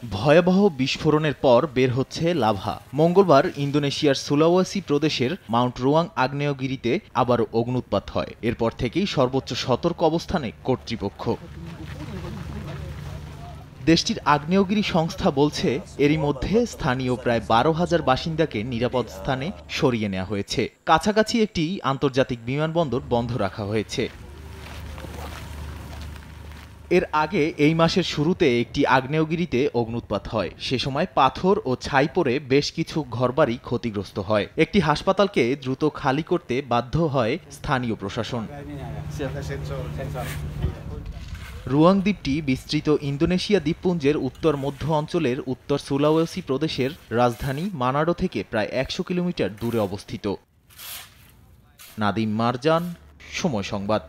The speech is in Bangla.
ভয়াবহ বিস্ফোরণের পর বের হচ্ছে লাভা। মঙ্গলবার ইন্দোনেশিয়ার সুলাওয়েসি প্রদেশের মাউন্ট রুয়াং আগ্নেয়গিরিতে আবারও অগ্ন্যুৎপাত হয়। এরপর থেকেই সর্বোচ্চ সতর্ক অবস্থানে কর্তৃপক্ষ। দেশটির আগ্নেয়গিরি সংস্থা বলছে, এরই মধ্যে স্থানীয় প্রায় 12,000 বাসিন্দাকে নিরাপদ স্থানে সরিয়ে নেওয়া হয়েছে। কাছাকাছি একটি আন্তর্জাতিক বিমানবন্দর বন্ধ রাখা হয়েছে। এর আগে এই মাসের শুরুতে একটি আগ্নেয়গিরিতে অগ্ন্যুৎপাত হয়। সে সময় পাথর ও ছাই পড়ে বেশ কিছু ঘরবাড়ি ক্ষতিগ্রস্ত হয়। একটি হাসপাতালকে দ্রুত খালি করতে বাধ্য হয় স্থানীয় প্রশাসন। রুয়াং দ্বীপটি বিস্তৃত ইন্দোনেশিয়া দ্বীপপুঞ্জের উত্তর মধ্য অঞ্চলের উত্তর সুলাওয়েসি প্রদেশের রাজধানী মানাডো থেকে প্রায় 100 কিলোমিটার দূরে অবস্থিত। নাদিম মারজান, সময় সংবাদ।